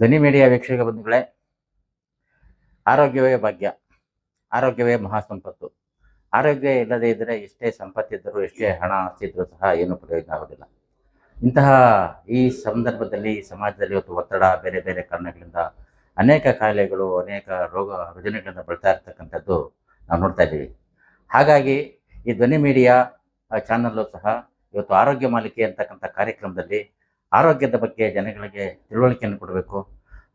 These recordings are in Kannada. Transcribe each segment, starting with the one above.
ಧ್ವನಿ ಮೀಡಿಯಾ ವೀಕ್ಷಕ ಬಂಧುಗಳೇ, ಆರೋಗ್ಯವೇ ಭಾಗ್ಯ, ಆರೋಗ್ಯವೇ ಮಹಾಸಂಪತ್ತು. ಆರೋಗ್ಯ ಇಲ್ಲದೇ ಇದ್ದರೆ ಎಷ್ಟೇ ಸಂಪತ್ತಿದ್ದರೂ ಎಷ್ಟೇ ಹಣ ಆಸ್ತಿದ್ರೂ ಸಹ ಏನೂ ಪ್ರಯೋಜನ ಆಗೋದಿಲ್ಲ. ಇಂತಹ ಈ ಸಂದರ್ಭದಲ್ಲಿ ಸಮಾಜದಲ್ಲಿ ಇವತ್ತು ಒತ್ತಡ, ಬೇರೆ ಬೇರೆ ಕಾರಣಗಳಿಂದ ಅನೇಕ ಕಾಯಿಲೆಗಳು, ಅನೇಕ ರೋಗ ರುಜಿನಗಳಿಂದ ಬಳಲ್ತಾ ಇರ್ತಕ್ಕಂಥದ್ದು ನಾವು ನೋಡ್ತಾ ಇದ್ದೀವಿ. ಹಾಗಾಗಿ ಈ ಧ್ವನಿ ಮೀಡಿಯಾ ಚಾನಲ್ಲು ಸಹ ಇವತ್ತು ಆರೋಗ್ಯ ಮಾಲಿಕೆ ಅಂತಕ್ಕಂಥ ಕಾರ್ಯಕ್ರಮದಲ್ಲಿ ಆರೋಗ್ಯದ ಬಗ್ಗೆ ಜನಗಳಿಗೆ ತಿಳುವಳಿಕೆಯನ್ನು ಕೊಡಬೇಕು,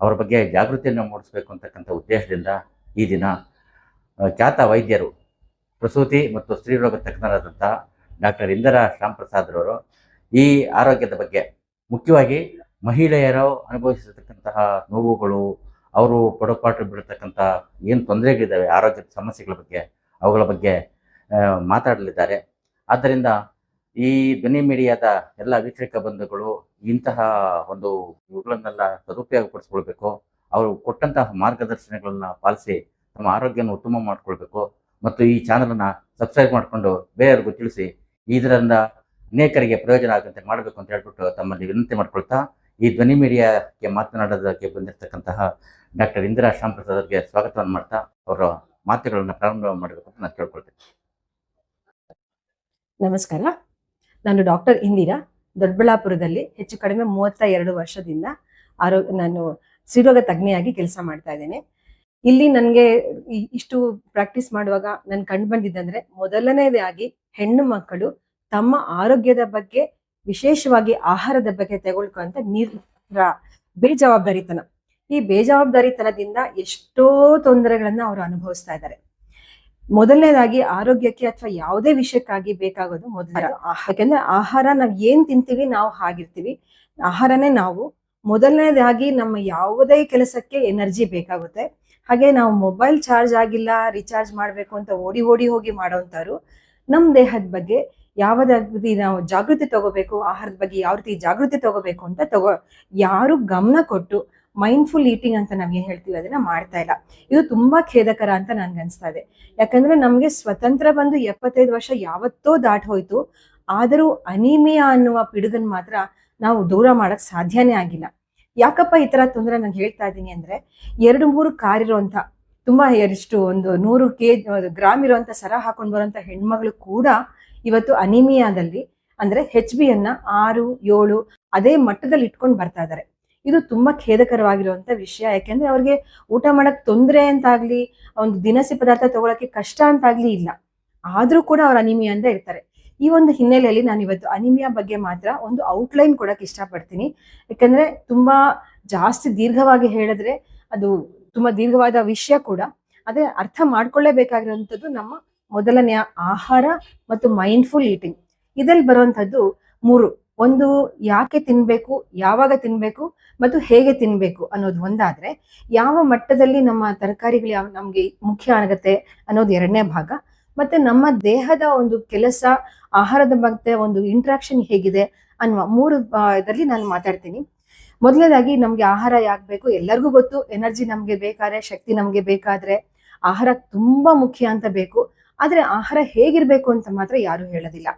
ಅವರ ಬಗ್ಗೆ ಜಾಗೃತಿಯನ್ನು ಮೂಡಿಸಬೇಕು ಅಂತಕ್ಕಂಥ ಉದ್ದೇಶದಿಂದ ಈ ದಿನ ಖ್ಯಾತ ವೈದ್ಯರು, ಪ್ರಸೂತಿ ಮತ್ತು ಸ್ತ್ರೀರೋಗ ತಜ್ಞರಾದಂಥ ಡಾಕ್ಟರ್ ಇಂದಿರಾ ಶ್ಯಾಂಪ್ರಸಾದ್ರವರು ಈ ಆರೋಗ್ಯದ ಬಗ್ಗೆ, ಮುಖ್ಯವಾಗಿ ಮಹಿಳೆಯರು ಅನುಭವಿಸತಕ್ಕಂತಹ ನೋವುಗಳು, ಅವರು ಪಡುಪಾಟು ಬೀಳತಕ್ಕಂಥ ಏನು ತೊಂದರೆಗಳಿದ್ದಾವೆ ಆರೋಗ್ಯದ ಸಮಸ್ಯೆಗಳ ಬಗ್ಗೆ, ಅವುಗಳ ಬಗ್ಗೆ ಮಾತಾಡಲಿದ್ದಾರೆ. ಆದ್ದರಿಂದ ಈ ಧ್ವನಿ ಮೀಡಿಯಾದ ಎಲ್ಲ ವೀಕ್ಷಕ ಬಂಧುಗಳು ಇಂತಹ ಒಂದು ಇವುಗಳನ್ನೆಲ್ಲ ಸದುಪಯೋಗಪಡಿಸ್ಕೊಳ್ಬೇಕು. ಅವರು ಕೊಟ್ಟಂತಹ ಮಾರ್ಗದರ್ಶನಗಳನ್ನ ಪಾಲಿಸಿ ತಮ್ಮ ಆರೋಗ್ಯವನ್ನು ಉತ್ತಮ ಮಾಡಿಕೊಳ್ಬೇಕು ಮತ್ತು ಈ ಚಾನಲನ್ನು ಸಬ್ಸ್ಕ್ರೈಬ್ ಮಾಡಿಕೊಂಡು ಬೇರೆಯವ್ರಿಗೂ ತಿಳಿಸಿ ಇದರಿಂದ ಅನೇಕರಿಗೆ ಪ್ರಯೋಜನ ಆಗುವಂತೆ ಮಾಡಬೇಕು ಅಂತ ಹೇಳ್ಬಿಟ್ಟು ತಮ್ಮಲ್ಲಿ ವಿನಂತಿ ಮಾಡ್ಕೊಳ್ತಾ, ಈ ಧ್ವನಿ ಮೀಡಿಯಾಕ್ಕೆ ಮಾತನಾಡೋದಕ್ಕೆ ಬಂದಿರತಕ್ಕಂತಹ ಡಾಕ್ಟರ್ ಇಂದಿರಾ ಶ್ಯಾಂಪ್ರಸಾದ್ ಅವರಿಗೆ ಸ್ವಾಗತವನ್ನು ಮಾಡ್ತಾ ಅವರ ಮಾತುಗಳನ್ನು ಪ್ರಾರಂಭ ಮಾಡಬೇಕು ಅಂತ ನಾನು ಕೇಳ್ಕೊಳ್ತೇನೆ. ನಮಸ್ಕಾರ. ನಾನು ಡಾಕ್ಟರ್ ಇಂದಿರಾ, ದೊಡ್ಡಬಳ್ಳಾಪುರದಲ್ಲಿ ಹೆಚ್ಚು ಕಡಿಮೆ 32 ವರ್ಷದಿಂದ ನಾನು ಸ್ತ್ರೀರೋಗ ತಜ್ಞೆಯಾಗಿ ಕೆಲಸ ಮಾಡ್ತಾ ಇದ್ದೇನೆ. ಇಲ್ಲಿ ನನಗೆ ಇಷ್ಟು ಪ್ರಾಕ್ಟೀಸ್ ಮಾಡುವಾಗ ನನ್ ಕಂಡು ಬಂದಿದ್ದಂದ್ರೆ, ಮೊದಲನೇದಾಗಿ ಹೆಣ್ಣು ಮಕ್ಕಳು ತಮ್ಮ ಆರೋಗ್ಯದ ಬಗ್ಗೆ, ವಿಶೇಷವಾಗಿ ಆಹಾರದ ಬಗ್ಗೆ ತಗೊಳ್ಕೊಂತ ಬೇಜವಾಬ್ದಾರಿತನ. ಈ ಬೇಜವಾಬ್ದಾರಿತನದಿಂದ ಎಷ್ಟೋ ತೊಂದರೆಗಳನ್ನ ಅವರು ಅನುಭವಿಸ್ತಾ ಇದ್ದಾರೆ. ಮೊದಲನೇದಾಗಿ ಆರೋಗ್ಯಕ್ಕೆ ಅಥವಾ ಯಾವುದೇ ವಿಷಯಕ್ಕಾಗಿ ಬೇಕಾಗೋದು ಮೊದಲನೇದು ಆಹಾರ. ಯಾಕಂದ್ರೆ ಆಹಾರ ನಾವ್ ಏನ್ ತಿಂತೀವಿ ನಾವು ಹಾಗಿರ್ತೀವಿ. ಆಹಾರನೇ ನಾವು. ಮೊದಲನೇದಾಗಿ ನಮ್ಮ ಯಾವುದೇ ಕೆಲಸಕ್ಕೆ ಎನರ್ಜಿ ಬೇಕಾಗುತ್ತೆ. ಹಾಗೆ ನಾವು ಮೊಬೈಲ್ ಚಾರ್ಜ್ ಆಗಿಲ್ಲ, ರಿಚಾರ್ಜ್ ಮಾಡ್ಬೇಕು ಅಂತ ಓಡಿ ಓಡಿ ಹೋಗಿ ಮಾಡೋಂಥವ್ರು ನಮ್ ದೇಹದ ಬಗ್ಗೆ ಯಾವ್ದಾಗಿ ನಾವು ಜಾಗೃತಿ ತಗೋಬೇಕು, ಆಹಾರದ ಬಗ್ಗೆ ಯಾವ ರೀತಿ ಜಾಗೃತಿ ತಗೋಬೇಕು ಅಂತ ಯಾರು ಗಮನ ಕೊಟ್ಟು ಮೈಂಡ್ಫುಲ್ ಈಟಿಂಗ್ ಅಂತ ನಾವ್ ಏನ್ ಹೇಳ್ತೀವಿ ಅದನ್ನ ಮಾಡ್ತಾ ಇಲ್ಲ. ಇದು ತುಂಬಾ ಖೇದಕರ ಅಂತ ನನ್ಗೆ ಅನ್ಸ್ತಾ ಇದೆ. ಯಾಕಂದ್ರೆ ನಮ್ಗೆ ಸ್ವತಂತ್ರ ಬಂದು 75 ವರ್ಷ ಯಾವತ್ತೋ ದಾಟ್ ಹೋಯ್ತು. ಆದರೂ ಅನಿಮಿಯಾ ಅನ್ನುವ ಪಿಡುಗನ್ ಮಾತ್ರ ನಾವು ದೂರ ಮಾಡಕ್ ಸಾಧ್ಯನೇ ಆಗಿಲ್ಲ. ಯಾಕಪ್ಪ ಈ ತರ ತೊಂದರೆ ನಾನು ಹೇಳ್ತಾ ಇದ್ದೀನಿ ಅಂದ್ರೆ, 2-3 ಕಾರ್ ಇರುವಂತ, ತುಂಬಾ ಎಷ್ಟು ಒಂದು 100 ಗ್ರಾಮ್ ಇರುವಂತ ಸರ ಹಾಕೊಂಡ್ ಬರುವಂತ ಹೆಣ್ಮಗಳು ಕೂಡ ಇವತ್ತು ಅನಿಮಿಯಾದಲ್ಲಿ ಅಂದ್ರೆ HB ಅನ್ನ 6-7 ಅದೇ ಮಟ್ಟದಲ್ಲಿ ಇಟ್ಕೊಂಡು ಬರ್ತಾ ಇದಾರೆ. ಇದು ತುಂಬಾ ಖೇದಕರವಾಗಿರುವಂತ ವಿಷಯ. ಯಾಕೆಂದ್ರೆ ಅವ್ರಿಗೆ ಊಟ ಮಾಡಕ್ ತೊಂದರೆ ಅಂತಾಗ್ಲಿ, ಒಂದು ದಿನಸಿ ಪದಾರ್ಥ ತಗೊಳಕ್ಕೆ ಕಷ್ಟ ಅಂತಾಗ್ಲಿ ಇಲ್ಲ, ಆದ್ರೂ ಕೂಡ ಅವ್ರ ಅನಿಮಿಯಾ ಅಂತ ಇರ್ತಾರೆ. ಈ ಒಂದು ಹಿನ್ನೆಲೆಯಲ್ಲಿ ನಾನು ಇವತ್ತು ಅನಿಮಿಯಾ ಬಗ್ಗೆ ಮಾತ್ರ ಒಂದು ಔಟ್ಲೈನ್ ಕೊಡಕ್ ಇಷ್ಟಪಡ್ತೀನಿ. ಯಾಕಂದ್ರೆ ತುಂಬಾ ಜಾಸ್ತಿ ದೀರ್ಘವಾಗಿ ಹೇಳಿದ್ರೆ ಅದು ತುಂಬಾ ದೀರ್ಘವಾದ ವಿಷಯ ಕೂಡ. ಅದೇ ಅರ್ಥ ಮಾಡ್ಕೊಳ್ಳೇಬೇಕಾಗಿರುವಂಥದ್ದು ನಮ್ಮ ಮೊದಲನೆಯ ಆಹಾರ ಮತ್ತು ಮೈಂಡ್ಫುಲ್ ಈಟಿಂಗ್. ಇದ್ರಲ್ಲಿ ಬರುವಂತದ್ದು 3. ಒಂದು, ಯಾಕೆ ತಿನ್ಬೇಕು, ಯಾವಾಗ ತಿನ್ಬೇಕು ಮತ್ತು ಹೇಗೆ ತಿನ್ಬೇಕು ಅನ್ನೋದು ಒಂದಾದ್ರೆ, ಯಾವ ಮಟ್ಟದಲ್ಲಿ ನಮ್ಮ ತರಕಾರಿಗಳು ನಮ್ಗೆ ಮುಖ್ಯ ಆಗುತ್ತೆ ಅನ್ನೋದು 2ನೇ ಭಾಗ. ಮತ್ತೆ ನಮ್ಮ ದೇಹದ ಒಂದು ಕೆಲಸ, ಆಹಾರದ ಬಗ್ಗೆ ಒಂದು ಇಂಟ್ರಾಕ್ಷನ್ ಹೇಗಿದೆ ಅನ್ನುವ 3 ಇದರಲ್ಲಿ ನಾನು ಮಾತಾಡ್ತೀನಿ. ಮೊದಲನೇದಾಗಿ ನಮ್ಗೆ ಆಹಾರ ಯಾಕೆ ಬೇಕು, ಎಲ್ಲರಿಗೂ ಗೊತ್ತು. ಎನರ್ಜಿ ನಮ್ಗೆ ಬೇಕಾದ್ರೆ, ಶಕ್ತಿ ನಮ್ಗೆ ಬೇಕಾದ್ರೆ ಆಹಾರ ತುಂಬಾ ಮುಖ್ಯ ಅಂತ ಬೇಕು. ಆದ್ರೆ ಆಹಾರ ಹೇಗಿರ್ಬೇಕು ಅಂತ ಮಾತ್ರ ಯಾರು ಹೇಳೋದಿಲ್ಲ.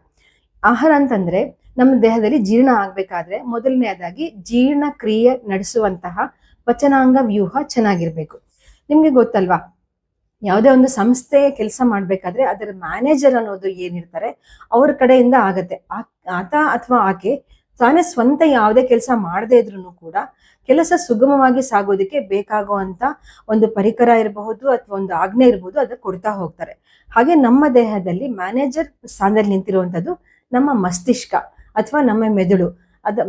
ಆಹಾರ ಅಂತಂದ್ರೆ ನಮ್ಮ ದೇಹದಲ್ಲಿ ಜೀರ್ಣ ಆಗ್ಬೇಕಾದ್ರೆ ಮೊದಲನೇದಾಗಿ ಜೀರ್ಣ ಕ್ರಿಯೆ ನಡೆಸುವಂತಹ ಪಚನಾಂಗ ವ್ಯೂಹ ಚೆನ್ನಾಗಿರ್ಬೇಕು. ನಿಮ್ಗೆ ಗೊತ್ತಲ್ವಾ, ಯಾವುದೇ ಒಂದು ಸಂಸ್ಥೆ ಕೆಲಸ ಮಾಡ್ಬೇಕಾದ್ರೆ ಅದರ ಮ್ಯಾನೇಜರ್ ಅನ್ನೋದು ಏನಿರ್ತಾರೆ ಅವ್ರ ಕಡೆಯಿಂದ ಆಗತ್ತೆ. ಆತ ಅಥವಾ ಆಕೆ ತಾನೇ ಸ್ವಂತ ಯಾವುದೇ ಕೆಲಸ ಮಾಡದೇ ಇದ್ರು ಕೂಡ ಕೆಲಸ ಸುಗಮವಾಗಿ ಸಾಗೋದಕ್ಕೆ ಬೇಕಾಗುವಂತ ಒಂದು ಪರಿಕರ ಇರಬಹುದು ಅಥವಾ ಒಂದು ಆಜ್ಞೆ ಇರಬಹುದು, ಅದನ್ನ ಕೊಡ್ತಾ ಹೋಗ್ತಾರೆ. ಹಾಗೆ ನಮ್ಮ ದೇಹದಲ್ಲಿ ಮ್ಯಾನೇಜರ್ ಸ್ಥಾನದಲ್ಲಿ ನಿಂತಿರುವಂತದ್ದು ನಮ್ಮ ಮಸ್ತಿಷ್ಕ ಅಥವಾ ನಮ್ಮ ಮೆದುಳು.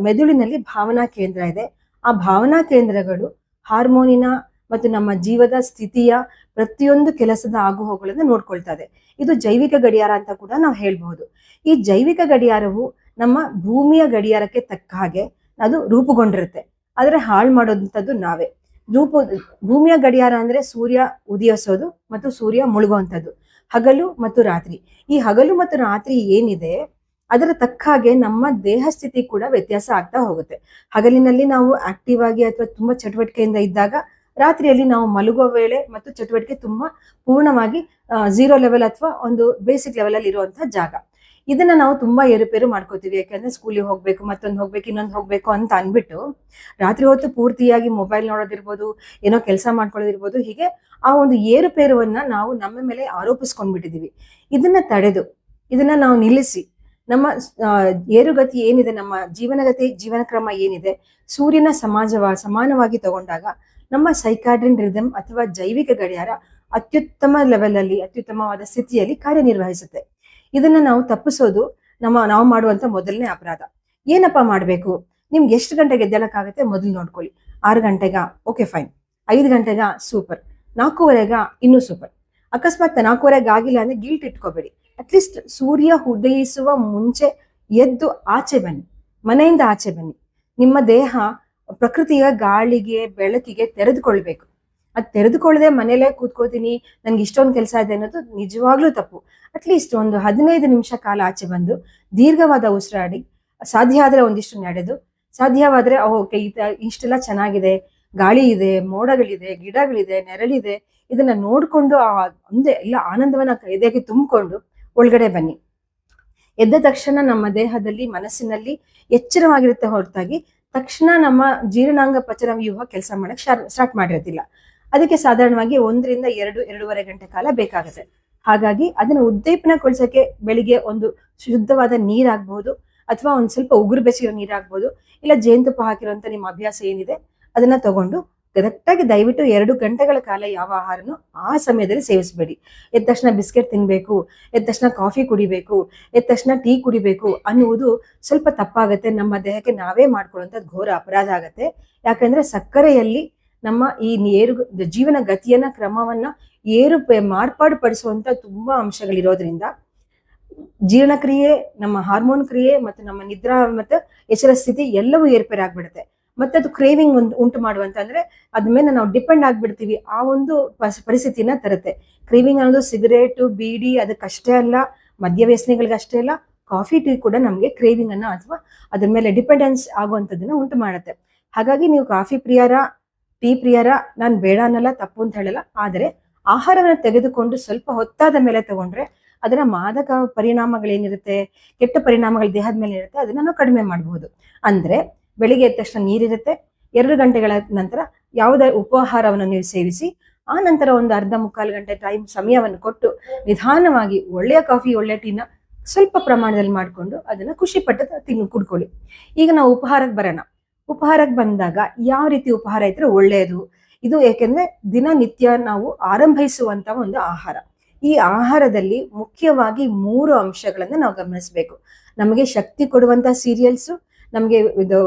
ಮೆದುಳಿನಲ್ಲಿ ಭಾವನಾ ಕೇಂದ್ರ ಇದೆ. ಆ ಭಾವನಾ ಕೇಂದ್ರಗಳು ಹಾರ್ಮೋನಿನ ಮತ್ತು ನಮ್ಮ ಜೀವದ ಸ್ಥಿತಿಯ ಪ್ರತಿಯೊಂದು ಕೆಲಸದ ಆಗುಹೋಗುಗಳನ್ನು ನೋಡ್ಕೊಳ್ತಾ ಇದೆ. ಇದು ಜೈವಿಕ ಗಡಿಯಾರ ಅಂತ ಕೂಡ ನಾವು ಹೇಳ್ಬಹುದು. ಈ ಜೈವಿಕ ಗಡಿಯಾರವು ನಮ್ಮ ಭೂಮಿಯ ಗಡಿಯಾರಕ್ಕೆ ತಕ್ಕ ಹಾಗೆ ಅದು ರೂಪುಗೊಂಡಿರುತ್ತೆ. ಆದ್ರೆ ಹಾಳು ಮಾಡೋದಂಥದ್ದು ನಾವೇ. ಭೂಮಿಯ ಗಡಿಯಾರ ಅಂದ್ರೆ ಸೂರ್ಯ ಉದಯಿಸೋದು ಮತ್ತು ಸೂರ್ಯ ಮುಳುಗುವಂಥದ್ದು, ಹಗಲು ಮತ್ತು ರಾತ್ರಿ. ಈ ಹಗಲು ಮತ್ತು ರಾತ್ರಿ ಏನಿದೆ ಅದರ ತಕ್ಕ ಹಾಗೆ ನಮ್ಮ ದೇಹ ಸ್ಥಿತಿ ಕೂಡ ವ್ಯತ್ಯಾಸ ಆಗ್ತಾ ಹೋಗುತ್ತೆ. ಹಗಲಿನಲ್ಲಿ ನಾವು ಆಕ್ಟಿವ್ ಆಗಿ ಅಥವಾ ತುಂಬಾ ಚಟುವಟಿಕೆಯಿಂದ ಇದ್ದಾಗ, ರಾತ್ರಿಯಲ್ಲಿ ನಾವು ಮಲಗುವ ವೇಳೆ ಮತ್ತು ಚಟುವಟಿಕೆ ತುಂಬಾ ಪೂರ್ಣವಾಗಿ 0 ಲೆವೆಲ್ ಅಥವಾ ಒಂದು ಬೇಸಿಕ್ ಲೆವೆಲ್ ಅಲ್ಲಿ ಇರುವಂತಹ ಜಾಗ. ಇದನ್ನ ನಾವು ತುಂಬಾ ಏರುಪೇರು ಮಾಡ್ಕೋತೀವಿ. ಯಾಕಂದ್ರೆ ಸ್ಕೂಲಿಗೆ ಹೋಗ್ಬೇಕು, ಮತ್ತೊಂದು ಹೋಗ್ಬೇಕು, ಇನ್ನೊಂದು ಹೋಗ್ಬೇಕು ಅಂತ ಅನ್ಬಿಟ್ಟು ರಾತ್ರಿ ಹೊತ್ತು ಪೂರ್ತಿಯಾಗಿ ಮೊಬೈಲ್ ನೋಡೋದಿರ್ಬೋದು, ಏನೋ ಕೆಲಸ ಮಾಡ್ಕೊಳ್ಳೋದಿರ್ಬೋದು, ಹೀಗೆ ಆ ಒಂದು ಏರುಪೇರುವನ್ನ ನಾವು ನಮ್ಮ ಮೇಲೆ ಆರೋಪಿಸ್ಕೊಂಡ್ಬಿಟ್ಟಿದೀವಿ. ಇದನ್ನ ತಡೆದು, ಇದನ್ನ ನಾವು ನಿಲ್ಲಿಸಿ, ನಮ್ಮ ಏರುಗತಿ ಏನಿದೆ, ನಮ್ಮ ಜೀವನಗತಿ ಜೀವನ ಕ್ರಮ ಏನಿದೆ, ಸೂರ್ಯನ ಸಮಾನವಾಗಿ ತಗೊಂಡಾಗ ನಮ್ಮ ಸೈಕಾಡ್ರಿನ್ ರಿದಮ್ ಅಥವಾ ಜೈವಿಕ ಗಡಿಯಾರ ಅತ್ಯುತ್ತಮ ಲೆವೆಲ್ ಅಲ್ಲಿ, ಅತ್ಯುತ್ತಮವಾದ ಸ್ಥಿತಿಯಲ್ಲಿ ಕಾರ್ಯನಿರ್ವಹಿಸುತ್ತೆ. ಇದನ್ನ ನಾವು ತಪ್ಪಿಸೋದು ನಾವು ಮಾಡುವಂತ ಮೊದಲನೇ ಅಪರಾಧ. ಏನಪ್ಪಾ ಮಾಡ್ಬೇಕು? ನಿಮ್ಗೆ ಎಷ್ಟು ಗಂಟೆಗೆ ಎದ್ದೇಳಕ್ಕಾಗತ್ತೆ ಮೊದಲು ನೋಡ್ಕೊಳ್ಳಿ. 6 ಗಂಟೆಗ? Okay fine. 5 ಗಂಟೆಗ? ಸೂಪರ್. 4:15 ಇನ್ನೂ ಸೂಪರ್. ಅಕಸ್ಮಾತ್ 4:15 ಆಗಿಲ್ಲ ಅಂದ್ರೆ ಗಿಲ್ಟ್ ಇಟ್ಕೋಬೇಡಿ. ಅಟ್ಲೀಸ್ಟ್ ಸೂರ್ಯ ಉದಯಿಸುವ ಮುಂಚೆ ಎದ್ದು ಆಚೆ ಬನ್ನಿ, ಮನೆಯಿಂದ ಆಚೆ ಬನ್ನಿ. ನಿಮ್ಮ ದೇಹ ಪ್ರಕೃತಿಯ ಗಾಳಿಗೆ, ಬೆಳಕಿಗೆ ತೆರೆದುಕೊಳ್ಬೇಕು. ಅದು ತೆರೆದುಕೊಳ್ಳದೆ ಮನೇಲೆ ಕೂತ್ಕೋತೀನಿ, ನನ್ಗೆ ಇಷ್ಟೊಂದು ಕೆಲಸ ಇದೆ ಅನ್ನೋದು ನಿಜವಾಗ್ಲೂ ತಪ್ಪು. ಅಟ್ಲೀಸ್ಟ್ ಒಂದು 15 ನಿಮಿಷ ಕಾಲ ಆಚೆ ಬಂದು ದೀರ್ಘವಾದ ಉಸಿರಾಡಿ, ಸಾಧ್ಯ ಆದ್ರೆ ಒಂದಿಷ್ಟು ನಡೆದು, ಸಾಧ್ಯವಾದ್ರೆ ಓಕೆ ಇಷ್ಟೆಲ್ಲ ಚೆನ್ನಾಗಿದೆ, ಗಾಳಿ ಇದೆ, ಮೋಡಗಳಿದೆ, ಗಿಡಗಳಿದೆ, ನೆರಳಿದೆ, ಇದನ್ನ ನೋಡ್ಕೊಂಡು ಒಂದೇ ಎಲ್ಲ ಆನಂದವನ್ನ ಎದೆಗೆ ತುಂಬಿಕೊಂಡು ಒಳಗಡೆ ಬನ್ನಿ. ಎದ್ದ ತಕ್ಷಣ ನಮ್ಮ ದೇಹದಲ್ಲಿ, ಮನಸ್ಸಿನಲ್ಲಿ ಎಚ್ಚರವಾಗಿರುತ್ತೆ ಹೊರತಾಗಿ ತಕ್ಷಣ ನಮ್ಮ ಜೀರ್ಣಾಂಗ ಪಚನ ವ್ಯೂಹ ಕೆಲಸ ಮಾಡಕ್ ಸ್ಟಾರ್ಟ್ ಮಾಡಿರೋದಿಲ್ಲ. ಅದಕ್ಕೆ ಸಾಧಾರಣವಾಗಿ 1 ರಿಂದ 2.5 ಗಂಟೆ ಕಾಲ ಬೇಕಾಗುತ್ತೆ. ಹಾಗಾಗಿ ಅದನ್ನ ಉದ್ದೀಪನಗೊಳಿಸಕ್ಕೆ ಬೆಳಿಗ್ಗೆ ಒಂದು ಶುದ್ಧವಾದ ನೀರಾಗ್ಬಹುದು, ಅಥವಾ ಒಂದ್ ಸ್ವಲ್ಪ ಉಗುರು ಬೆಚ್ಚಗಿರೋ ನೀರಾಗ್ಬಹುದು, ಇಲ್ಲ ಜೇನುತುಪ್ಪ ಹಾಕಿರುವಂತ ನಿಮ್ಮ ಅಭ್ಯಾಸ ಏನಿದೆ ಅದನ್ನ ತಗೊಂಡು ಕರೆಕ್ಟಾಗಿ ದಯವಿಟ್ಟು 2 ಗಂಟೆಗಳ ಕಾಲ ಯಾವ ಆಹಾರನು ಆ ಸಮಯದಲ್ಲಿ ಸೇವಿಸಬೇಡಿ. ಎದ್ದ ತಕ್ಷಣ ಬಿಸ್ಕೆಟ್ ತಿನ್ಬೇಕು, ಎದ್ದ ತಕ್ಷಣ ಕಾಫಿ ಕುಡಿಬೇಕು, ಎದ್ದ ತಕ್ಷಣ ಟೀ ಕುಡಿಬೇಕು ಅನ್ನುವುದು ಸ್ವಲ್ಪ ತಪ್ಪಾಗತ್ತೆ. ನಮ್ಮ ದೇಹಕ್ಕೆ ನಾವೇ ಮಾಡ್ಕೊಳ್ಳುವಂಥದ್ದು ಘೋರ ಅಪರಾಧ ಆಗತ್ತೆ. ಯಾಕಂದ್ರೆ ಸಕ್ಕರೆಯಲ್ಲಿ ನಮ್ಮ ಈ ಜೀವನ ಗತಿಯನ್ನ, ಕ್ರಮವನ್ನ ಮಾರ್ಪಾಡು ಪಡಿಸುವಂತ ತುಂಬಾ ಅಂಶಗಳಿರೋದ್ರಿಂದ ಜೀರ್ಣಕ್ರಿಯೆ, ನಮ್ಮ ಹಾರ್ಮೋನ್ ಕ್ರಿಯೆ ಮತ್ತು ನಮ್ಮ ನಿದ್ರಾ ಮತ್ತು ಎಚ್ಚರ ಸ್ಥಿತಿ ಎಲ್ಲವೂ ಏರ್ಪೇರಾಗ್ಬಿಡುತ್ತೆ. ಮತ್ತೆ ಅದು ಕ್ರೇವಿಂಗ್ ಉಂಟು ಮಾಡುವಂತ, ಅಂದ್ರೆ ಅದ್ಮೇಲೆ ನಾವು ಡಿಪೆಂಡ್ ಆಗ್ಬಿಡ್ತೀವಿ, ಆ ಒಂದು ಪರಿಸ್ಥಿತಿನ ತರುತ್ತೆ. ಕ್ರೇವಿಂಗ್ ಅನ್ನೋದು ಸಿಗರೇಟು, ಬೀಡಿ ಅದಕ್ಕಷ್ಟೇ ಅಲ್ಲ, ಮದ್ಯ ವ್ಯಸನಿಗಳಿಗಷ್ಟೇ ಅಲ್ಲ, ಕಾಫಿ ಟೀ ಕೂಡ ನಮ್ಗೆ ಕ್ರೇವಿಂಗ್ ಅನ್ನ ಅಥವಾ ಅದ್ರ ಮೇಲೆ ಡಿಪೆಂಡೆನ್ಸ್ ಆಗುವಂಥದ್ದನ್ನ ಉಂಟು ಮಾಡುತ್ತೆ. ಹಾಗಾಗಿ ನೀವು ಕಾಫಿ ಪ್ರಿಯರ, ಟೀ ಪ್ರಿಯರ, ನಾನು ಬೇಡ ಅನ್ನಲ್ಲ, ತಪ್ಪು ಅಂತ ಹೇಳಲ್ಲ. ಆದರೆ ಆಹಾರವನ್ನ ತೆಗೆದುಕೊಂಡು ಸ್ವಲ್ಪ ಹೊತ್ತಾದ ಮೇಲೆ ತಗೊಂಡ್ರೆ ಅದರ ಮಾದಕ ಪರಿಣಾಮಗಳೇನಿರುತ್ತೆ, ಕೆಟ್ಟ ಪರಿಣಾಮಗಳು ದೇಹದ ಮೇಲೆ ಇರುತ್ತೆ, ಅದನ್ನ ನಾವು ಕಡಿಮೆ ಮಾಡಬಹುದು. ಅಂದ್ರೆ ಬೆಳಿಗ್ಗೆ ಎದ್ದ ತಕ್ಷಣ ನೀರಿರುತ್ತೆ, 2 ಗಂಟೆಗಳ ನಂತರ ಯಾವುದೇ ಉಪಹಾರವನ್ನು ನೀವು ಸೇವಿಸಿ, ಆ ನಂತರ ಒಂದು ಅರ್ಧ ಮುಕ್ಕಾಲು ಗಂಟೆ ಸಮಯವನ್ನು ಕೊಟ್ಟು ನಿಧಾನವಾಗಿ ಒಳ್ಳೆಯ ಕಾಫಿ, ಒಳ್ಳೆಯ ಟೀನ ಸ್ವಲ್ಪ ಪ್ರಮಾಣದಲ್ಲಿ ಮಾಡಿಕೊಂಡು ಅದನ್ನ ಖುಷಿ ಪಟ್ಟು ಕುಡ್ಕೊಳ್ಳಿ. ಈಗ ನಾವು ಉಪಹಾರಕ್ಕೆ ಬರೋಣ. ಉಪಹಾರಕ್ಕೆ ಬಂದಾಗ ಯಾವ ರೀತಿ ಉಪಹಾರ ಇದ್ರೆ ಒಳ್ಳೆಯದು? ಇದು ಯಾಕೆಂದ್ರೆ ದಿನನಿತ್ಯ ನಾವು ಆರಂಭಿಸುವಂತ ಒಂದು ಆಹಾರ. ಈ ಆಹಾರದಲ್ಲಿ ಮುಖ್ಯವಾಗಿ 3 ಅಂಶಗಳನ್ನ ನಾವು ಗಮನಿಸಬೇಕು. ನಮಗೆ ಶಕ್ತಿ ಕೊಡುವಂತಹ ಸೀರಿಯಲ್ಸು, ನಮಗೆ ಇದು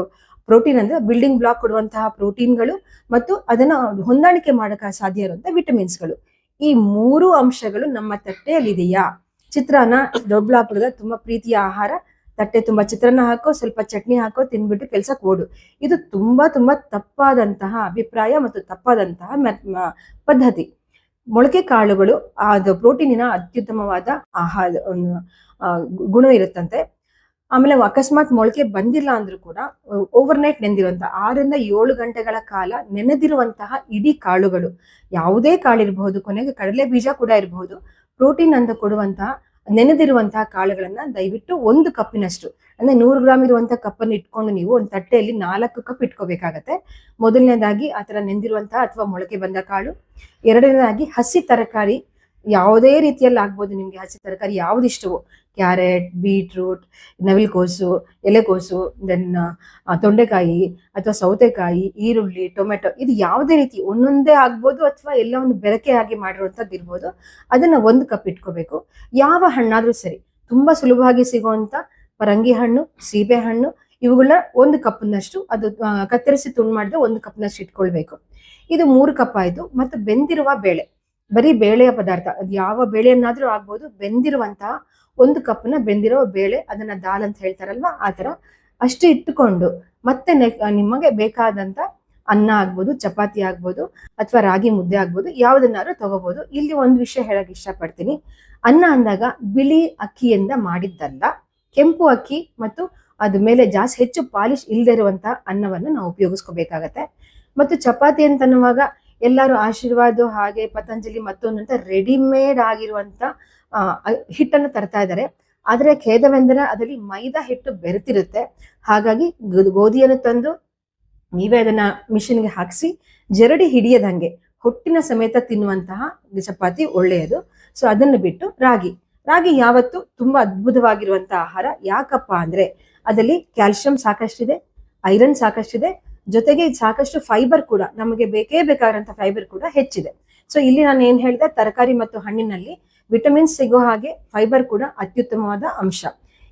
ಪ್ರೋಟೀನ್ ಅಂದ್ರೆ ಬಿಲ್ಡಿಂಗ್ ಬ್ಲಾಕ್ ಕೊಡುವಂತಹ ಪ್ರೋಟೀನ್ಗಳು, ಮತ್ತು ಅದನ್ನ ಹೊಂದಾಣಿಕೆ ಮಾಡಕ ಸಾಧ್ಯ ಇರುವಂತಹ ವಿಟಮಿನ್ಸ್ಗಳು. ಈ 3 ಅಂಶಗಳು ನಮ್ಮ ತಟ್ಟೆಯಲ್ಲಿ ಇದೆಯಾ? ಚಿತ್ರಾನ್ನ ದೊಡ್ಡಬಳ್ಳಾಪುರದ ತುಂಬಾ ಪ್ರೀತಿಯ ಆಹಾರ. ತಟ್ಟೆ ತುಂಬಾ ಚಿತ್ರಾನ್ನ ಹಾಕೋ, ಸ್ವಲ್ಪ ಚಟ್ನಿ ಹಾಕೋ, ತಿನ್ಬಿಟ್ಟು ಕೆಲ್ಸಕ್ಕೆ ಓಡು. ಇದು ತುಂಬಾ ತಪ್ಪಾದಂತಹ ಅಭಿಪ್ರಾಯ ಮತ್ತು ತಪ್ಪಾದಂತಹ ಪದ್ಧತಿ. ಮೊಳಕೆ ಕಾಳುಗಳು ಅದು ಪ್ರೋಟೀನಿನ ಅತ್ಯುತ್ತಮವಾದ ಆಹಾರ ಗುಣ ಇರುತ್ತಂತೆ. ಆಮೇಲೆ ಅಕಸ್ಮಾತ್ ಮೊಳಕೆ ಬಂದಿಲ್ಲ ಅಂದ್ರೂ ಕೂಡ ಓವರ್ನೈಟ್ ನೆಂದಿರುವಂತಹ 6 ರಿಂದ 7 ಗಂಟೆಗಳ ಕಾಲ ನೆನೆದಿರುವಂತಹ ಇಡೀ ಕಾಳುಗಳು, ಯಾವುದೇ ಕಾಳಿರಬಹುದು, ಕೊನೆಗೆ ಕಡಲೆ ಬೀಜ ಕೂಡ ಇರಬಹುದು, ಪ್ರೋಟೀನ್ ಅಂತ ಕೊಡುವಂತಹ ನೆನೆದಿರುವಂತಹ ಕಾಳುಗಳನ್ನ ದಯವಿಟ್ಟು 1 ಕಪ್ಪಿನಷ್ಟು, ಅಂದ್ರೆ 100 ಗ್ರಾಮ್ ಇರುವಂತಹ ಕಪ್ಪನ್ನು ಇಟ್ಕೊಂಡು ನೀವು ಒಂದು ತಟ್ಟೆಯಲ್ಲಿ 4 ಕಪ್ ಇಟ್ಕೋಬೇಕಾಗತ್ತೆ. ಮೊದಲನೇದಾಗಿ ಆತರ ನೆಂದಿರುವಂತಹ ಅಥವಾ ಮೊಳಕೆ ಬಂದ ಕಾಳು. ಎರಡನೇದಾಗಿ ಹಸಿ ತರಕಾರಿ, ಯಾವುದೇ ರೀತಿಯಲ್ಲಿ ಆಗ್ಬೋದು, ನಿಮ್ಗೆ ಹಸಿ ತರಕಾರಿ ಯಾವ್ದು ಇಷ್ಟವೋ, ಕ್ಯಾರೆಟ್, ಬೀಟ್ರೂಟ್, ನವಿಲುಕೋಸು, ಎಲೆಕೋಸು, ದೆನ್ ತೊಂಡೆಕಾಯಿ ಅಥವಾ ಸೌತೆಕಾಯಿ, ಈರುಳ್ಳಿ, ಟೊಮೆಟೊ, ಇದು ಯಾವುದೇ ರೀತಿ ಒಂದೊಂದೇ ಆಗ್ಬೋದು ಅಥವಾ ಎಲ್ಲವನ್ನು ಬೆರಕೆ ಆಗಿ ಮಾಡಿರುವಂಥದ್ದು ಇರ್ಬೋದು. ಅದನ್ನ 1 ಕಪ್ ಇಟ್ಕೋಬೇಕು. ಯಾವ ಹಣ್ಣಾದ್ರೂ ಸರಿ, ತುಂಬಾ ಸುಲಭವಾಗಿ ಸಿಗುವಂತ ಪರಂಗಿ ಹಣ್ಣು, ಸೀಬೆ ಹಣ್ಣು, ಇವುಗಳನ್ನ 1 ಕಪ್ನಷ್ಟು, ಅದು ಕತ್ತರಿಸಿ ತುಂಡು ಮಾಡಿದ್ರೆ 1 ಕಪ್ನಷ್ಟು ಇಟ್ಕೊಳ್ಬೇಕು. ಇದು 3 ಕಪ್ ಆಯ್ತು. ಮತ್ತು ಬೆಂದಿರುವ ಬೇಳೆ, ಬರೀ ಬೇಳೆಯ ಪದಾರ್ಥ, ಅದು ಯಾವ ಬೇಳೆಯನ್ನಾದ್ರೂ ಆಗ್ಬೋದು, ಬೆಂದಿರುವಂತಹ 1 ಕಪ್ನ ಬೆಂದಿರೋ ಬೇಳೆ, ಅದನ್ನ ದಾಲ್ ಅಂತ ಹೇಳ್ತಾರಲ್ವಾ, ಆ ತರ ಅಷ್ಟು ಇಟ್ಟುಕೊಂಡು ಮತ್ತೆ ನಿಮಗೆ ಬೇಕಾದಂತ ಅನ್ನ ಆಗ್ಬೋದು, ಚಪಾತಿ ಆಗ್ಬೋದು, ಅಥವಾ ರಾಗಿ ಮುದ್ದೆ ಆಗ್ಬೋದು, ಯಾವ್ದನ್ನಾದ್ರೂ ತಗೋಬಹುದು. ಇಲ್ಲಿ ಒಂದು ವಿಷಯ ಹೇಳಕ್ ಇಷ್ಟಪಡ್ತೀನಿ. ಅನ್ನ ಅಂದಾಗ ಬಿಳಿ ಅಕ್ಕಿಯಿಂದ ಮಾಡಿದ್ದಲ್ಲ, ಕೆಂಪು ಅಕ್ಕಿ ಮತ್ತು ಅದ ಮೇಲೆ ಜಾಸ್ತಿ ಹೆಚ್ಚು ಪಾಲಿಶ್ ಇಲ್ಲದೆ ಇರುವಂತಹ ಅನ್ನವನ್ನು ನಾವು ಉಪಯೋಗಿಸ್ಕೋಬೇಕಾಗತ್ತೆ. ಮತ್ತು ಚಪಾತಿ ಅಂತ ಅನ್ನುವಾಗ ಎಲ್ಲರೂ ಆಶೀರ್ವಾದ, ಹಾಗೆ ಪತಂಜಲಿ, ಮತ್ತೊಂದು ಅಂತ ರೆಡಿಮೇಡ್ ಆಗಿರುವಂತ ಹಿಟ್ಟನ್ನು ತರ್ತಾ ಇದ್ದಾರೆ. ಆದ್ರೆ ಖೇದವೆಂದರೆ ಅದರಲ್ಲಿ ಮೈದಾ ಹಿಟ್ಟು ಬೆರೆತಿರುತ್ತೆ. ಹಾಗಾಗಿ ಗೋಧಿಯನ್ನು ತಂದು ನೀವೇ ಅದನ್ನ ಮಿಷಿನ್ಗೆ ಹಾಕಿಸಿ ಜರಡಿ ಹಿಡಿಯದಂಗೆ ಹೊಟ್ಟಿನ ಸಮೇತ ತಿನ್ನುವಂತಹ ಚಪಾತಿ ಒಳ್ಳೆಯದು. ಸೊ ಅದನ್ನು ಬಿಟ್ಟು ರಾಗಿ ಯಾವತ್ತು ತುಂಬಾ ಅದ್ಭುತವಾಗಿರುವಂತಹ ಆಹಾರ. ಯಾಕಪ್ಪ ಅಂದ್ರೆ ಅದರಲ್ಲಿ ಕ್ಯಾಲ್ಸಿಯಂ ಸಾಕಷ್ಟಿದೆ, ಐರನ್ ಸಾಕಷ್ಟಿದೆ, ಜೊತೆಗೆ ಸಾಕಷ್ಟು ಫೈಬರ್ ಕೂಡ, ನಮಗೆ ಬೇಕೇ ಬೇಕಾದಂತ ಫೈಬರ್ ಕೂಡ ಹೆಚ್ಚಿದೆ. ಸೊ ಇಲ್ಲಿ ನಾನು ಏನ್ ಹೇಳಿದೆ, ತರಕಾರಿ ಮತ್ತು ಹಣ್ಣಿನಲ್ಲಿ ವಿಟಮಿನ್ಸ್ ಸಿಗೋ ಹಾಗೆ ಫೈಬರ್ ಕೂಡ ಅತ್ಯುತ್ತಮವಾದ ಅಂಶ.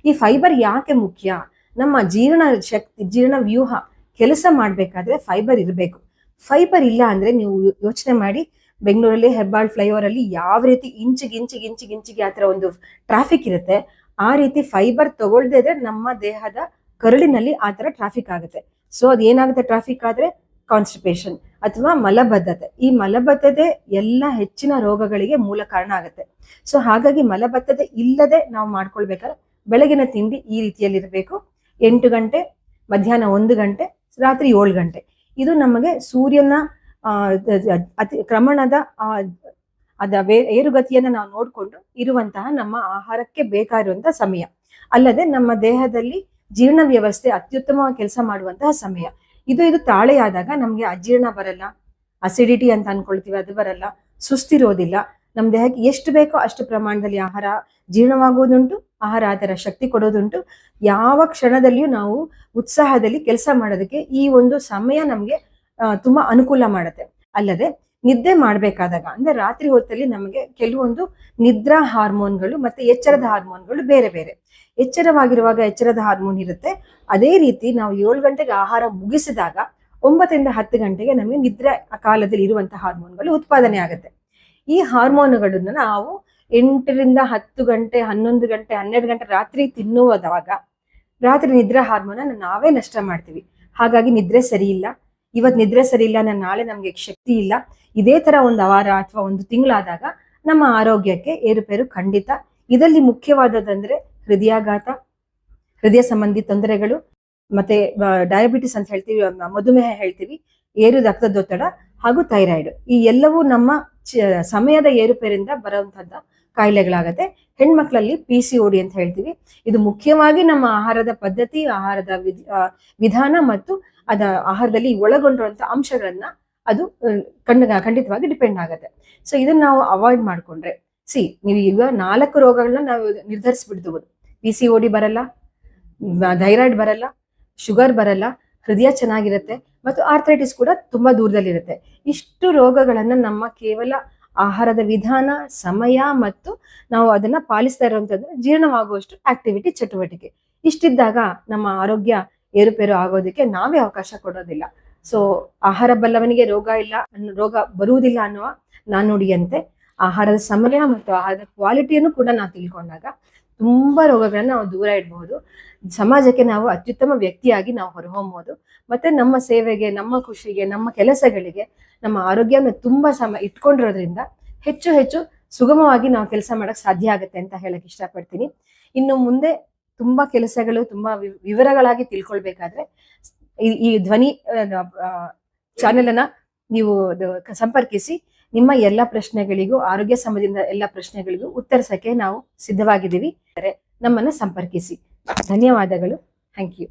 ಈ ಫೈಬರ್ ಯಾಕೆ ಮುಖ್ಯ? ನಮ್ಮ ಜೀರ್ಣ ಶಕ್ತಿ, ಜೀರ್ಣ ವ್ಯೂಹ ಕೆಲಸ ಮಾಡ್ಬೇಕಾದ್ರೆ ಫೈಬರ್ ಇರಬೇಕು. ಫೈಬರ್ ಇಲ್ಲ ಅಂದ್ರೆ ನೀವು ಯೋಚನೆ ಮಾಡಿ, ಬೆಂಗಳೂರಲ್ಲಿ ಹೆಬ್ಬಾಳ್ ಫ್ಲೈಓವರ್ ಅಲ್ಲಿ ಯಾವ ರೀತಿ ಇಂಚಿಗೆ ಆ ತರ ಒಂದು ಟ್ರಾಫಿಕ್ ಇರುತ್ತೆ. ಆ ರೀತಿ ಫೈಬರ್ ತಗೊಳ್ದೇ ಇದ್ರೆ ನಮ್ಮ ದೇಹದ ಕರುಳಿನಲ್ಲಿ ಆ ತರ ಟ್ರಾಫಿಕ್ ಆಗುತ್ತೆ. ಸೊ ಅದೇನಾಗುತ್ತೆ, ಟ್ರಾಫಿಕ್ ಆದ್ರೆ ಕಾನ್ಸ್ಟಿಪೇಷನ್ ಅಥವಾ ಮಲಬದ್ಧತೆ. ಈ ಮಲಬದ್ಧತೆ ಎಲ್ಲ ಹೆಚ್ಚಿನ ರೋಗಗಳಿಗೆ ಮೂಲ ಕಾರಣ ಆಗುತ್ತೆ. ಸೊ ಹಾಗಾಗಿ ಮಲಬದ್ಧತೆ ಇಲ್ಲದೆ ನಾವು ಮಾಡ್ಕೊಳ್ಬೇಕಾದ್ರೆ ಬೆಳಗಿನ ತಿಂಡಿ ಈ ರೀತಿಯಲ್ಲಿ ಇರಬೇಕು. 8 ಗಂಟೆ, ಮಧ್ಯಾಹ್ನ 1 ಗಂಟೆ, ರಾತ್ರಿ 7 ಗಂಟೆ. ಇದು ನಮಗೆ ಸೂರ್ಯನ ಅತಿ ಕ್ರಮಣದ ಏರುಗತಿಯನ್ನ ನಾವು ನೋಡ್ಕೊಂಡು ಇರುವಂತಹ ನಮ್ಮ ಆಹಾರಕ್ಕೆ ಬೇಕಾಗಿರುವಂತಹ ಸಮಯ. ಅಲ್ಲದೆ ನಮ್ಮ ದೇಹದಲ್ಲಿ ಜೀರ್ಣ ವ್ಯವಸ್ಥೆ ಅತ್ಯುತ್ತಮವಾಗಿ ಕೆಲಸ ಮಾಡುವಂತಹ ಸಮಯ. ಇದು ತಾಳೆಯಾದಾಗ ನಮ್ಗೆ ಅಜೀರ್ಣ ಬರಲ್ಲ, ಅಸಿಡಿಟಿ ಅಂತ ಅನ್ಕೊಳ್ತೀವಿ ಅದು ಬರಲ್ಲ, ಸುಸ್ತಿರೋದಿಲ್ಲ. ನಮ್ಮ ದೇಹಕ್ಕೆ ಎಷ್ಟು ಬೇಕೋ ಅಷ್ಟು ಪ್ರಮಾಣದಲ್ಲಿ ಆಹಾರ ಜೀರ್ಣವಾಗುವುದುಂಟು, ಆಹಾರ ಅದರ ಶಕ್ತಿ ಕೊಡೋದುಂಟು. ಯಾವ ಕ್ಷಣದಲ್ಲಿಯೂ ನಾವು ಉತ್ಸಾಹದಲ್ಲಿ ಕೆಲಸ ಮಾಡೋದಕ್ಕೆ ಈ ಒಂದು ಸಮಯ ನಮ್ಗೆ ತುಂಬಾ ಅನುಕೂಲ ಮಾಡುತ್ತೆ. ಅಲ್ಲದೆ ನಿದ್ದೆ ಮಾಡ್ಬೇಕಾದಾಗ ಅಂದ್ರೆ ರಾತ್ರಿ ಹೊತ್ತಲ್ಲಿ ನಮಗೆ ಕೆಲವೊಂದು ನಿದ್ರಾ ಹಾರ್ಮೋನ್ಗಳು ಮತ್ತೆ ಎಚ್ಚರದ ಹಾರ್ಮೋನ್ಗಳು ಬೇರೆ ಬೇರೆ. ಎಚ್ಚರವಾಗಿರುವಾಗ ಎಚ್ಚರದ ಹಾರ್ಮೋನ್ ಇರುತ್ತೆ. ಅದೇ ರೀತಿ ನಾವು 7 ಗಂಟೆಗೆ ಆಹಾರ ಮುಗಿಸಿದಾಗ 9 ರಿಂದ 10 ಗಂಟೆಗೆ ನಮಗೆ ನಿದ್ರೆ ಕಾಲದಲ್ಲಿ ಇರುವಂತಹ ಹಾರ್ಮೋನ್ಗಳು ಉತ್ಪಾದನೆ ಆಗುತ್ತೆ. ಈ ಹಾರ್ಮೋನುಗಳನ್ನ ನಾವು 8 ರಿಂದ 10 ಗಂಟೆ, 11 ಗಂಟೆ, 12 ಗಂಟೆ ರಾತ್ರಿ ತಿನ್ನುವುದಾಗ ರಾತ್ರಿ ನಿದ್ರಾ ಹಾರ್ಮೋನ್ ನಾವೇ ನಷ್ಟ ಮಾಡ್ತೀವಿ. ಹಾಗಾಗಿ ನಿದ್ರೆ ಸರಿ ಇಲ್ಲ, ಇವತ್ತು ನಿದ್ರೆ ಸರಿ ಇಲ್ಲ, ನಾಳೆ ನಮ್ಗೆ ಶಕ್ತಿ ಇಲ್ಲ. ಇದೇ ತರ ಒಂದು ವಾರ ಅಥವಾ ಒಂದು ತಿಂಗಳಾದಾಗ ನಮ್ಮ ಆರೋಗ್ಯಕ್ಕೆ ಏರುಪೇರು ಖಂಡಿತ. ಇದರಲ್ಲಿ ಮುಖ್ಯವಾದದಂದ್ರೆ ಹೃದಯಾಘಾತ, ಹೃದಯ ಸಂಬಂಧಿ ತೊಂದರೆಗಳು, ಮತ್ತೆ ಡಯಾಬಿಟಿಸ್ ಅಂತ ಹೇಳ್ತೀವಿ, ಮಧುಮೇಹ ಹೇಳ್ತೀವಿ, ಏರು ರಕ್ತದೊತ್ತಡ ಹಾಗೂ ಥೈರಾಯ್ಡ್. ಈ ಎಲ್ಲವೂ ನಮ್ಮ ಸಮಯದ ಏರುಪೇರಿಂದ ಬರುವಂತಹದ್ದು ಕಾಯಿಲೆಗಳಾಗತ್ತೆ. ಹೆಣ್ಮಕ್ಳಲ್ಲಿ PCOD ಅಂತ ಹೇಳ್ತೀವಿ. ಇದು ಮುಖ್ಯವಾಗಿ ನಮ್ಮ ಆಹಾರದ ಪದ್ಧತಿ, ಆಹಾರದ ವಿಧಾನ ಮತ್ತು ಆಹಾರದಲ್ಲಿ ಒಳಗೊಂಡಿರುವಂತ ಅಂಶಗಳನ್ನ ಅದು ಖಂಡಿತವಾಗಿ ಡಿಪೆಂಡ್ ಆಗುತ್ತೆ. ಸೊ ಇದನ್ನ ನಾವು ಅವಾಯ್ಡ್ ಮಾಡ್ಕೊಂಡ್ರೆ, ನೀವು ಈಗ 4 ರೋಗಗಳನ್ನ ನಾವು ನಿರ್ಧರಿಸ್ಬಿಡ್ಬೋದು. PCOD ಬರಲ್ಲ, ಥೈರಾಯ್ಡ್ ಬರಲ್ಲ, ಶುಗರ್ ಬರಲ್ಲ, ಹೃದಯ ಚೆನ್ನಾಗಿರುತ್ತೆ ಮತ್ತು ಆರ್ಥರೈಟಿಸ್ ಕೂಡ ತುಂಬಾ ದೂರದಲ್ಲಿರುತ್ತೆ. ಇಷ್ಟು ರೋಗಗಳನ್ನ ನಮ್ಮ ಕೇವಲ ಆಹಾರದ ವಿಧಾನ, ಸಮಯ ಮತ್ತು ನಾವು ಅದನ್ನ ಪಾಲಿಸ್ತಾ ಇರುವಂತದ್ದು ಜೀರ್ಣವಾಗುವಷ್ಟು ಆಕ್ಟಿವಿಟಿ, ಚಟುವಟಿಕೆ ಇಷ್ಟಿದ್ದಾಗ ನಮ್ಮ ಆರೋಗ್ಯ ಏರುಪೇರು ಆಗೋದಕ್ಕೆ ನಾವೇ ಅವಕಾಶ ಕೊಡೋದಿಲ್ಲ. ಸೊ ಆಹಾರ ಬಲ್ಲವನಿಗೆ ರೋಗ ಬರುವುದಿಲ್ಲ ಅನ್ನುವ ನಾನುಡಿಯಂತೆ ಆಹಾರದ ಸಮಯ ಮತ್ತು ಆಹಾರದ ಕ್ವಾಲಿಟಿಯನ್ನು ಕೂಡ ನಾವು ತಿಳ್ಕೊಂಡಾಗ ತುಂಬಾ ರೋಗಗಳನ್ನ ನಾವು ದೂರ ಇಡಬಹುದು. ಸಮಾಜಕ್ಕೆ ನಾವು ಅತ್ಯುತ್ತಮ ವ್ಯಕ್ತಿಯಾಗಿ ನಾವು ಹೊರಹೊಮ್ಮಬಹುದು. ಮತ್ತೆ ನಮ್ಮ ಸೇವೆಗೆ, ನಮ್ಮ ಖುಷಿಗೆ, ನಮ್ಮ ಕೆಲಸಗಳಿಗೆ ನಮ್ಮ ಆರೋಗ್ಯವನ್ನು ತುಂಬಾ ಇಟ್ಕೊಂಡಿರೋದ್ರಿಂದ ಹೆಚ್ಚು ಸುಗಮವಾಗಿ ನಾವು ಕೆಲಸ ಮಾಡಕ್ ಸಾಧ್ಯ ಆಗುತ್ತೆ ಅಂತ ಹೇಳಕ್ ಇಷ್ಟಪಡ್ತೀನಿ. ಇನ್ನು ಮುಂದೆ ತುಂಬಾ ಕೆಲಸಗಳು ತುಂಬಾ ವಿವರಗಳಾಗಿ ತಿಳ್ಕೊಳ್ಬೇಕಾದ್ರೆ ಈ ಧ್ವನಿ ಚಾನೆಲ್ ಅನ್ನ ನೀವು ಸಂಪರ್ಕಿಸಿ. ನಿಮ್ಮ ಎಲ್ಲ ಪ್ರಶ್ನೆಗಳಿಗೂ, ಆರೋಗ್ಯ ಸಂಬಂಧಿತ ಎಲ್ಲ ಪ್ರಶ್ನೆಗಳಿಗೂ ಉತ್ತರಿಸಕ್ಕೆ ನಾವು ಸಿದ್ಧವಾಗಿದ್ದೀವಿ. ನಮ್ಮನ್ನ ಸಂಪರ್ಕಿಸಿ. ಧನ್ಯವಾದಗಳು. Thank you.